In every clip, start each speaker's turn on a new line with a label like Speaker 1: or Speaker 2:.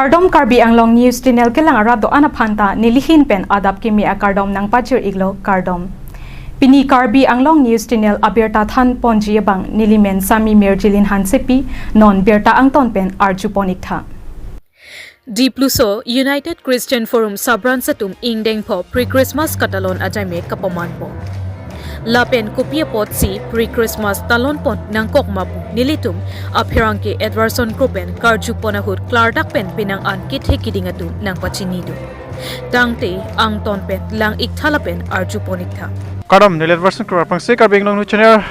Speaker 1: Kardom Karbi Anglong News Channel kelang arado anaphanta nilihin pen adap kimi a kardom nang pachir iglo kardom. Pini Karbi Anglong News Channel abirta than ponji bang nilimen sami merjilin hansepi non berta angton pen arjuponik tha. Dipluso United Christian Forum Sabran Satum Ingdengpo pre-Christmas Katalon ajame kapamanpo. Lapen kopia pot si pre-Christmas talon pon nang kokmapu nilitum apirangke Edwardson Gruppen karju ponahut klardak pen pinang an kithekidingatu nang pachinido. Tangte ang ton pen lang iktalapen arju ponikta.
Speaker 2: Kadam ni Edwardson Gruppen pangse karbeng long channel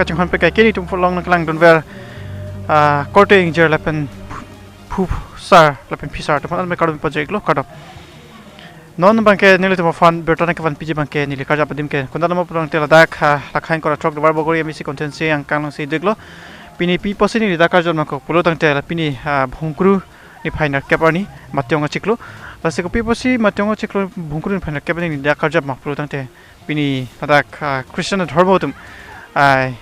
Speaker 2: kaching han pe kai kini tum long nang donver korte ingjer lapen phu sar lapen pisar to pan me kadam project lo kadam non bangke nili to fan bertana ke fan piji bangke nili karja padim ke kondala mo prang tela dak lakhain kora truck bar bogori emisi contency ang kanglong si deglo pini pi posini ni dakar jon mako pulo tang tela pini bhungkru ni final keparni matyong chiklo lase ko pi posi matyong chiklo bhungkru ni final kepani ni dakar jab mak pulo tang te pini dak christian dharmotum ai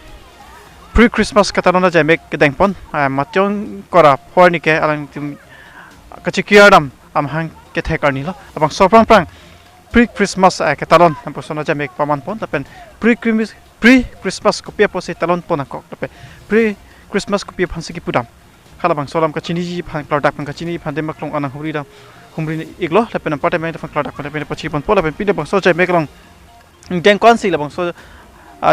Speaker 2: pre christmas katalona jamek dengpon matyong kora forni ke alang tim kachikiadam am hang ke thekar ni lo abang soprang prang pre christmas katalon am posona jamek paman pon tapen pre christmas kopia posi talon pon ko tape pre christmas kopia phansi ki pudam khalabang solam ka chini ji phan product ka chini phan demak long anang huri da humri iglo tapen apartment phan product ka tapen pachi pon pola pen pide bang so jamek long deng kon si labang so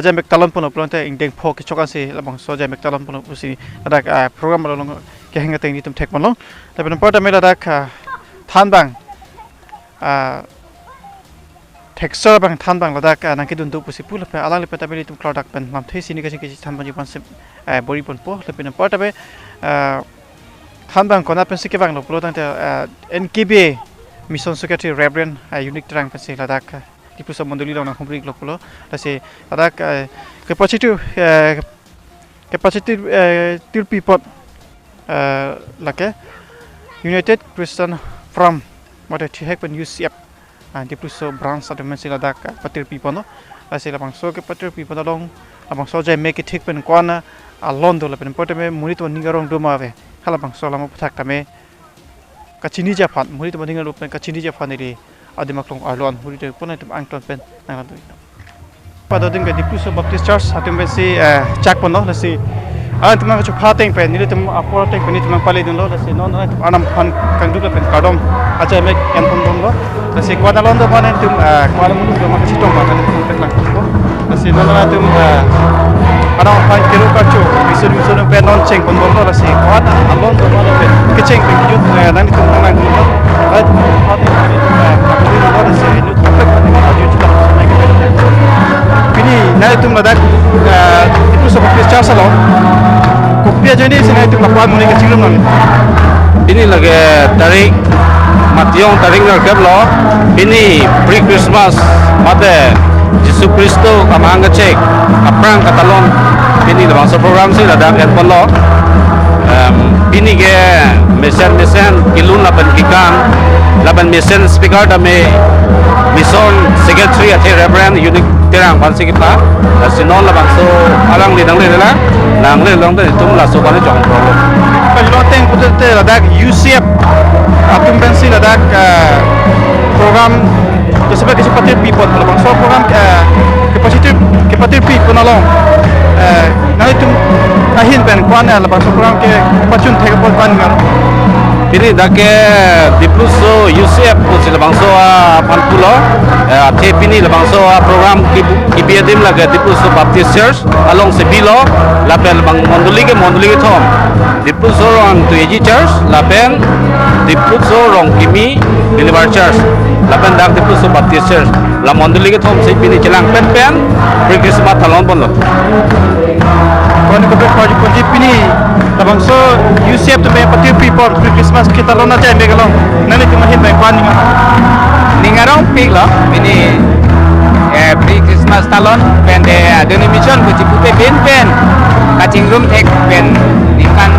Speaker 2: jamek talon pon plonte deng pho ki chokan si labang so jamek talon pon usi ada program long ke hanga teng ni tum thek mon long tapen apartment ada thanbang texture bang thanbang ladak nangki dun du pusi pula pe alang lepe tabe tum cloud pen lam thei sini kasi thanbang ji pansep bori pon po lepe na portabe thanbang kona pen sike bang lo pulo tang te nkb mission secretary reverend unique trang pasi ladak Dipluso mondoli lo na humbri lo pulo lase ladak capacity tilpi pot lake United Christian from what it hek pen UCF Dipluso branch sa dimensi ladak patir people no lase labang so ke patir people long labang so jai make it hek pen kwana alon do lapen portame munit wan ningarong do mave halabang so lamo puthak tame kachini ja phan munit wan ningar pen kachini ja phan ri adimak long alon huri de pon tum angton pen nang do pada ding ke Dipluso Baptist Church hatum besi chak pon no lase tumang chu phateng pen ni tum aporteng pen ni tumang pale dun lo lase non anam phan kangdu pen kadom acha mek en pon dong lo lase kwada lon do panen tum kwala mulu do mak chitong ba kan tum tek lang ko lase non na tum anam phan kero ka chu misur pen non cheng pon dong lo lase kwada alon do ma pen kecheng pen ju nang tum nang lo phateng pen tum lo lase nu tum tek aju chu pini na tum ladak Dipluso Baptist Church lo kopia jeni sinai tum lapwan muni ke chilum nang
Speaker 3: ini lagi tarik matyong tarik narkab lo ini pre Christmas mate Yesus Kristo kamang cek aprang katalon ini dalam program sih ada airport lo ini ke mesin kilun lapan kikan lapan mesin speaker dame mission secretary athe reverend unique terang pansi kita sinon lapan so alang lidang lidala nang lidang tu tum la so kali jong problem
Speaker 2: kalau teng putte ladak UCF atum bensi ladak program to sebab kecepatan people kalau so program capacity people along nang itu ahin ben kwana lapan so program ke pachun thekapol pan ngar
Speaker 3: ini dake Dipluso UCF pusi labangso panpulo athe pini labangso program kibiadim laga Dipluso Baptist Church along sebilo lapel bang monduli ke thom Dipluso rong tuji church lapel Dipluso rong kimi Deliver Church lapen dak Dipluso Baptist Church la monduli ke thom se pini jelang pen pre Christmas talon bon lo
Speaker 2: kon ko project konji pini labangso UCF to be patir people pre Christmas kita lona jai megalong nani tu mahin bai pan
Speaker 4: ningarong pig lo ini pre Christmas talon pen de adoni mission ko cipute pen kacing room tek pen ikan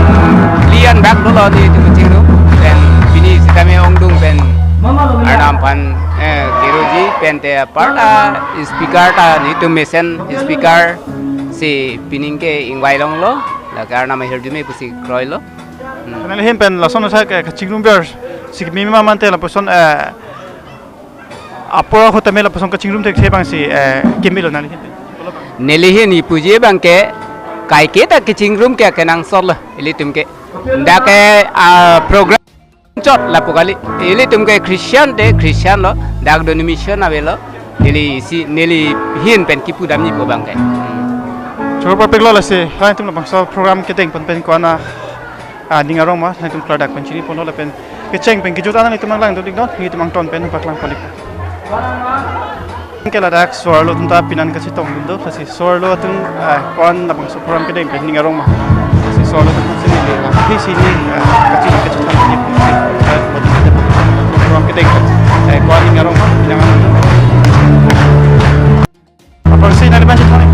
Speaker 4: lian bak lo di kacing room pen ini sitame ongdung pen arnam pan kiroji pen te parta speaker ta ni tu mission speaker si pining ke ingwai long lo la karna me herdume pusi kroilo
Speaker 2: Nali hin pen la son sa ka chingrum ber sik mi ma mante la person apora hota me la person ka chingrum tek thebang si gemilo nali hin
Speaker 4: nelihin ipuje bangke kai kita ke chingrum ke kenang sol ili tumke nda ke program chot la pokali ili tumke Christian lo dak don mission avelo ili si neli hin pen kipu damni po bangke
Speaker 2: chor pa peglo la se hain tum la bang so program ke teng pen ko na ningarong ma hain tum product pen chini pon la pen ke cheng pen ki juta na tum lang do dik don ni tum ton pen paklang palik Kela dak suarlo tunta pinan kasi tong dundo kasi suarlo tung kon na bang so program ke deng ningarong ma kasi suarlo tung sini le ki sini kasi kasi tang ni program ke deng kon ningarong ma jangan apa sih nari banci thani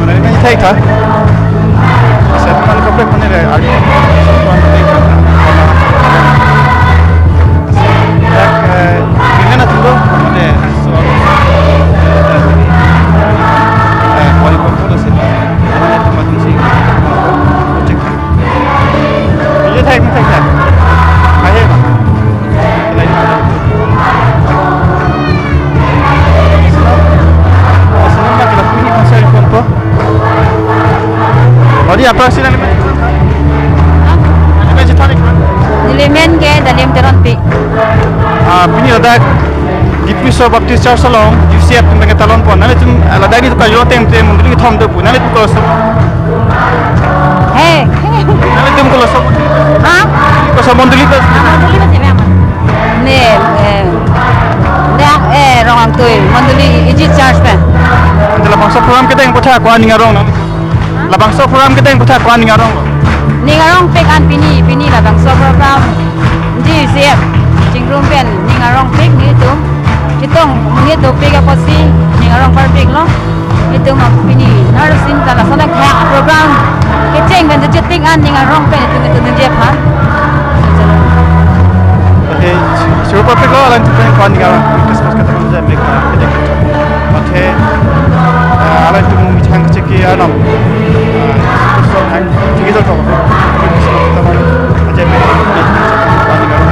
Speaker 2: nari banci thai tha saya teman kopre pane le ali program ke deng Ingana tundo de suara kuali popular sih ada tempat musik cek ini thai ayo bang lain senang nak lakukan ini konser konpo Odi apa sih nali
Speaker 5: Nilimen ke dalam teron pi.
Speaker 2: Pini ada Dipluso Baptist Church Salong UCF tentang Katalon pun. Nanti tu ada ni tu kalau tem mungkin kita thom tu pun. Nanti tu kalau so.
Speaker 5: Hey.
Speaker 2: Nanti tu kalau so.
Speaker 5: Ah?
Speaker 2: Kalau so munduli tu.
Speaker 5: Munduli macam mana? Ne, dah orang tu munduli iji church pe.
Speaker 2: Nanti labang so program kita yang potha kuan ningarong nanti. Labang so program kita yang potha kuan ningarong.
Speaker 5: Ningarong pe kan pini lah bang so program. Di UCF. Chingrum pen ningarong pik ni tu kitong ni tu pik apa sih ningarong par pik lo itu mak pini narusin tala sana kaya program keceng kan tu ceting an ningarong pen itu dia pan
Speaker 2: Okay, siapa pik lo alam tu pen kuan ningarong Christmas kata kita jadi mereka kita okay alam tu mungkin hang ceki alam so hang ceki tu kau kita mahu aja mereka kuan ningarong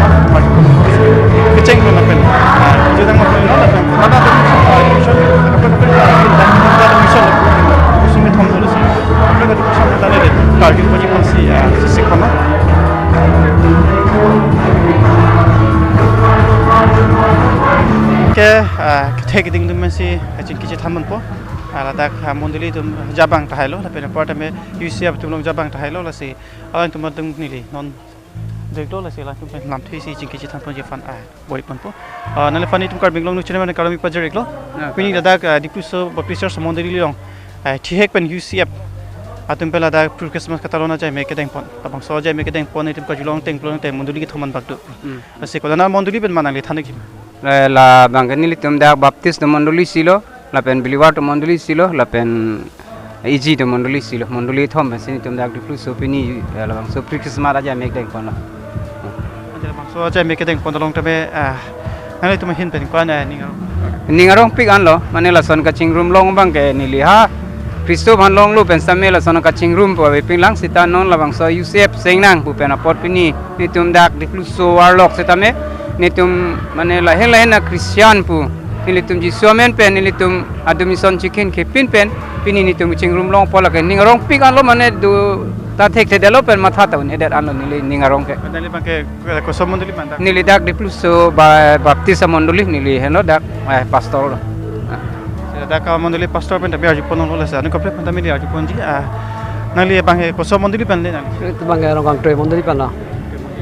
Speaker 2: Keceng pun apa? Jadi tengok pun ada apa? Ada mission. Ada mission. Mission itu hamil sih. Apa kata mission kita ni? Target bagi pasti sekolah. Ke kita kita itu masih kecil thaman po. Aladak munduli itu Jabang tahelo. Tapi lepas tu UCF tu belum Jabang tahelo lah sih. Alam tu matung ni li non Dekdo lah sih lah tu lam tu sih jingki citan pun jefan boy pun po. Nanti fani tu karbing long nu channel mana kami pajar eklo. Pini dadak Dipluso Baptist semondeli long. Tihek pen UCF. Atum pela dadak Christmas Katalon aja mereka deng pon. Abang so aja mereka deng pon itu kajulong teng monduli kita man bakdo. Asik kalau na monduli pen mana lihat hanik.
Speaker 4: la bangkani litum dak Baptist monduli silo la pen biliwar to monduli silo la pen iji to monduli silo monduli thom sini tum dak Dipluso pini la bang so Christmas aja mek deng pon la
Speaker 2: So aja mereka deng pon long tapi nanti tu mahin pen kuan
Speaker 4: ningarong pik an lo mane la son ka chingrum long bang ke ni liha Kristo ban long lu pen same la son ka chingrum po ping lang sita non la bang so UCF sengnang pu pen apot pini ni tum dak Dipluso warlock setame ni tum mane la hela Christian pu ni tum ji somen pen ni tum admission chicken ke pin pen pini ni tum chingrum long pola ke ningarong pik an lo mane du ta thek the development matha ta ni dat an lo ni ningarong ke
Speaker 2: Nanti bangke kosom monduli manda.
Speaker 4: nili dak Dipluso Baptist monduli nili heno dak pastor
Speaker 2: Dadak monduli pastor pen tapi aju pon lo lah anu kopre pen tapi aju pon ji nanti bangke kosom monduli pen le nanti.
Speaker 6: Itu bangga orang kang tray mondoli pana.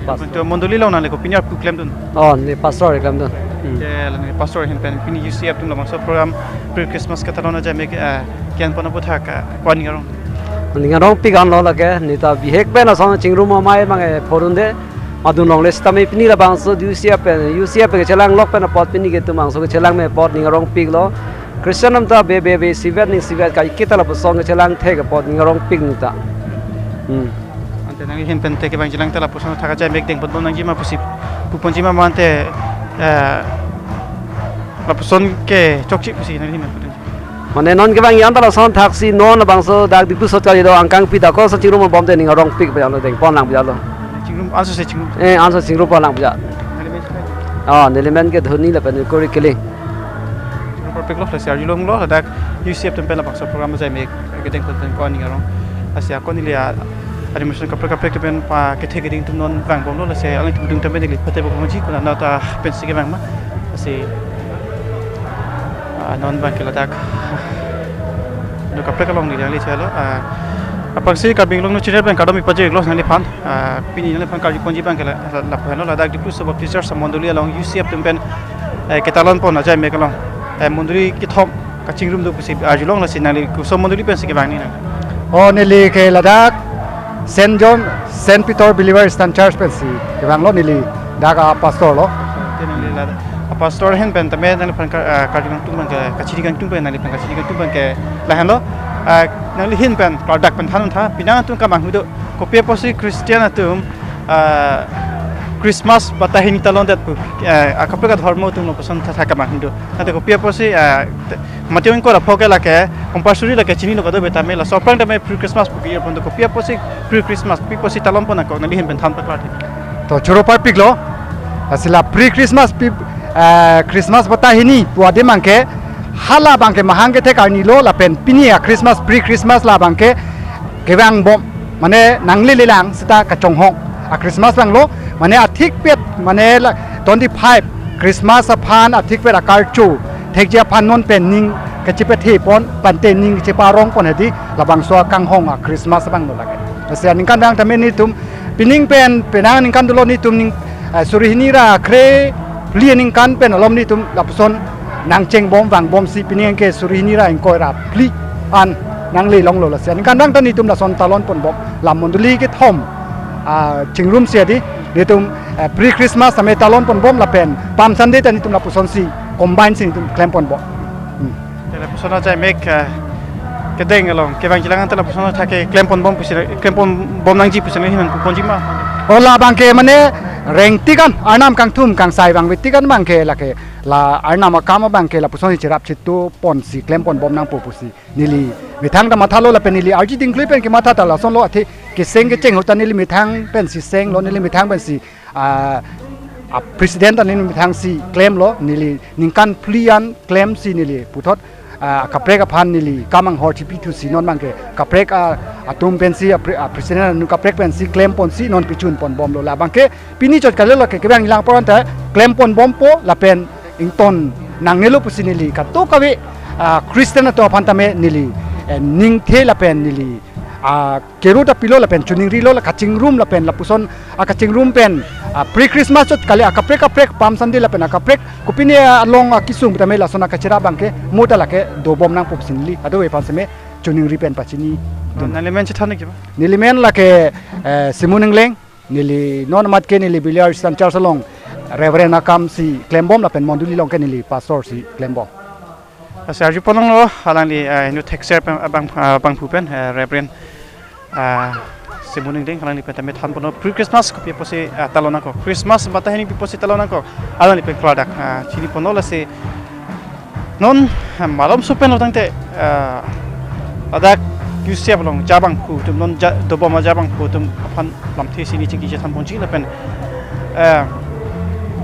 Speaker 2: Untuk monduli lo nanti ko pinyar ku claim tu.
Speaker 6: Oh, ni pastor reklam tu.
Speaker 2: Nanti pastor hin pen pini UCF tu lah masuk program pre Christmas Katalon aja mek kian pon apa thak kuan ngarong.
Speaker 6: Ningan rong pigan lo lage ni ta bihek pe na sang chingrum mai mangai porunde adu nong les tami pini la bang so UCF ke chelang lok pe na pot pini ke tu mang so ke chelang me pot ningan rong pig lo Christian nam ta be sivet ni sivet ka kita la song ke chelang the ke pot ningan rong pig ni ta.
Speaker 2: Ante nanti hin pen te ke bang jelang tela pusan thak aja mek deng pon nang ji ma pusip pupon ji ma mante la puson ke chokchi pusi nanti hin pen.
Speaker 6: Mane non kebang yang tala son taksi non bangso dak Dipluso kali do angkang pi da ko sa chingrum bom te ninga rong pik ba lo deng pon lang ba lo
Speaker 2: chingrum answer se chingrum
Speaker 6: answer chingrum pon lang ba element ke dhoni la pen ko kili
Speaker 2: perfect lo se arju long lo dak UCF tempen la baksa program jai me ke deng ten ko ninga rong asia ko ni le animation ka perfect tempen pa ke thege ding tum non bang bom lo la se ang tum dung tempen ni pate bo ji ko na ta pen se ke bang ma ase non bang ke la dak no kapre ka long ni le chalo apang si ka bing long no chine bang ka do mi paje glos na le phan pini na le phan ka ji konji bang ke la phano la dak Dipluso baptizer samonduli along UCF tempen Katalon pon na jai me ka long monduli ki thom ka chingrum do pusi ajulong la sinali ku samonduli pen se ke bang ni na
Speaker 7: o nili ke ladak Saint John Saint Peter Believer Stand Church pensi ke bang lo nili daga pastor lo
Speaker 2: tenali la pastor hen pen tame na le phan ka jing tung bang ka chiri gang tung pen na le phan ka chiri gang tung bang ke la han lo nang li hin pen product pen than tha pina tung ka mang hu do ko pe posi Christian atum Christmas batahin talon dat pu akapre ka dharmo tum no pasan tha ka mang hu do na te ko pe posi matyo ko ra phoke la ke compulsory la ke chini no ka do beta me la soprang ta me pre Christmas pu year pon do ko pe posi pre Christmas pi posi talon pon na ko na li hin pen than pa kla
Speaker 7: to churo par pik lo asila pre Christmas pi Christmas batahini puade mangke hala bangke mahangke te karni lo la pen pinia Christmas pre Christmas la bangke kebang bom mane nangli lilang sita ka chonghong a Christmas bang lo mane athik pet mane 25 Christmas aphan athik pet akar chu thekja phan non pen ning ka chipe the pon pante ning che parong pon hedi labang so kang hong a Christmas bang lo lage asia ning kan dang tamen ni tum pining pen penang ning kan lo ni tum ning surihini ra kre plianing kan pen alom ni tum lapson nang cheng bom wang bom si pining ke surihini ra ingkoi ra pli an nang le long lo la sia ning kan dang tan ni tum la son talon pon bom lam monduli ke thom chingrum sia di de tum pre Christmas ame talon pon bom la pen pam sunday tan ni tum la puson si combine si tum klem pon bom
Speaker 2: la persona jai mek ke deng along ke bang jilangan tala persona tha ke klem pon bom pusi klem pon bom nang ji pusi ni man ku konji ma
Speaker 7: ola bangke mane reng tikan arnam kang thum kang sai bang tikan bangke la ke la arnam akama bangke la pusoni chirap chitu pon si klem pon bom nang pu pusi nili mithang da mathalo la pen nili arji ding klip pen ke matha ta la son lo athi ke seng ke cheng hotan nili mithang pen si seng lo nili mithang pen si president nili mithang si claim lo nili ningkan plian claim si nili puthot kaprek phan nili kamang hor chipi thu si non bangke kaprek atum pen si president nu kaprek pen si claim pon si non pichun pon bom lo la bangke pini chot kale lo ke bang ilang pon ta claim pon bom po la pen ington nang nelo pusi nili ka to kawe Christian to phan tame nili ning the la pen nili keruta pilo la pen chuning rilo la kaching room la pen la puson kaching room pen pre Christmas chot kale kaprek pam sandi la pen kaprek kupini along kisung tame la sona kachira bangke muta la ke do bom nang popsin li ado we pan seme chuning ri pen pachini
Speaker 2: na le men chithane ki ba
Speaker 7: nili men la ke simuning leng nili non mat ke nili biliar san char salong reverend akam si klembom la pen monduli long ke nili pastor si klembom
Speaker 2: Sergi Ponong lo halang li nu texer bang pupen reverend simuning ding halang li peta met han pono pre Christmas ko pi posi talona ko Christmas batahini pi posi talona ko halang li pe product chini pono la se non malom supen lo tangte adak UCF long jabang pu tum non doboma jabang pu tum phan lam the sini chiki je than ponji la pen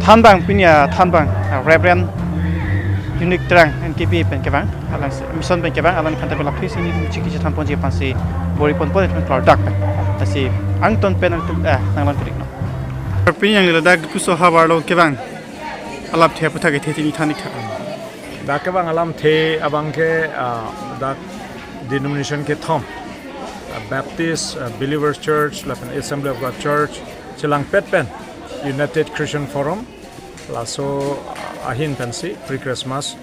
Speaker 2: than bang pinya than bang reverend unique terang NKB pen ke bang alang mission pen ke bang alang kan tabela phisi ni chiki je than ponji pan si bori pon pon product asi angton pen ang nang lan klik no pin yang la dak Dipluso habar lo ke bang alap the putha ke the ni thani tha
Speaker 8: dak ke bang alam the abang ke dak denomination ke thom Baptist Believers Church lapan Assembly of God Church chilang pet pen United Christian Forum laso ahin pensi pre Christmas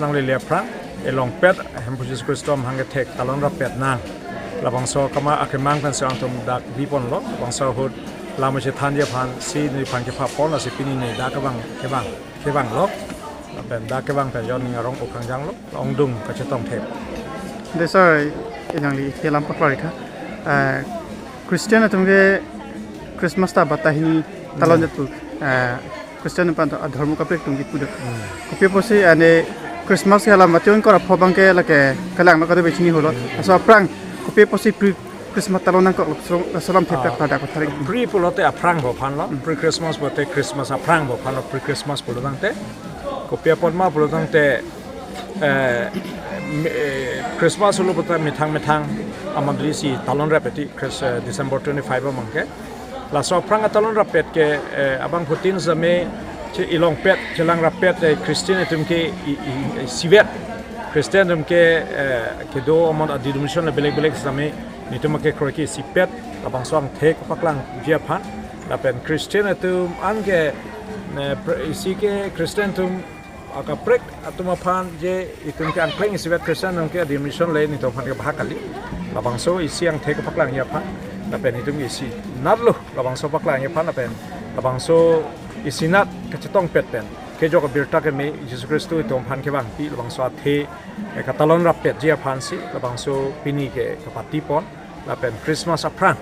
Speaker 8: nang le prang elong pet hem Jesus Christom hang tek talon ra pet na labang so kama akemang pen sang tum dak bipon lo bang so hud lama che than je phan si ni phan ke pha pon la si pini nei dak ke bang lo pen dak ke bang pen yon ngarong okang jang lo ong dung ka che tong thep
Speaker 2: de sai yang li helam paklari kha Christian atumge Christmas ta batahini talon jatu Christian pan dharma kapre tungki pudak kopi posi ane Christmas ya la mation ko ra phobang ke la ke kalang na ka de bechini holo so prang ko pe posi Christmas talon nang ko salam thep tak pada ko thari
Speaker 8: Pre pulote aprang bo phan lo pre Christmas bote Christmas aprang bo phan lo pre Christmas pulodang te ko pe pon ma pulodang te Christmas lo bote mithang amadri si talon repeti December 25 mangke la so aprang talon rapet ke abang putin zame che ilong pet chelang rapet Christian etum ke sivet Christian etum ke do amon adidumishon le belek zame nitum ke kroki sipet abang soang thek paklang jiaphan la pen Christian etum ange isi ke Christian tum aka prek atuma phan je itum ke ankleng sivet Christian etum ke adidumishon le nitum phan ke bahakali labang so isi ang thek paklang jiaphan la pen itum isi narlo labang so paklang jiaphan la pen labang so isinat kacetong pet pen ke jok birta ke me Jesus Christu itom phan ke bang pi labang so the Katalon rapet jia phan si labang so pini ke kapati pon la pen Christmas aprang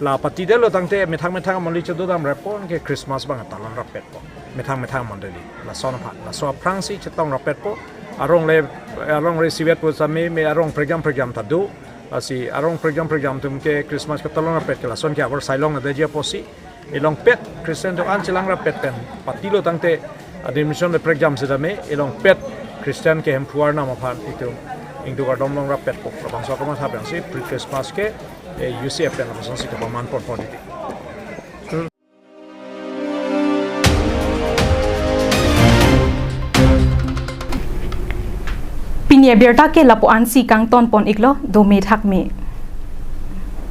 Speaker 8: la pati de lo tangte methang amoli chodo dam repon ke Christmas bang Katalon rapet po methang mondeli la son phan la so aprang si chetong rapet po arong le sivet po sa me arong program ta do asi arong program tum ke Christmas Katalon rapet ke la son ke abor sailong de jia po si ilong pet Christian to an chilang rapet pen patilo tangte admission le program sedame ilong pet Christian ke hempuar na maphan itu ingdu gardom long rapet po bang so kama thap yang si pre Christmas ke UCF pen la son si to man por politi
Speaker 1: Pinia berta ke lapuan si kang ton pon iklo do me thak me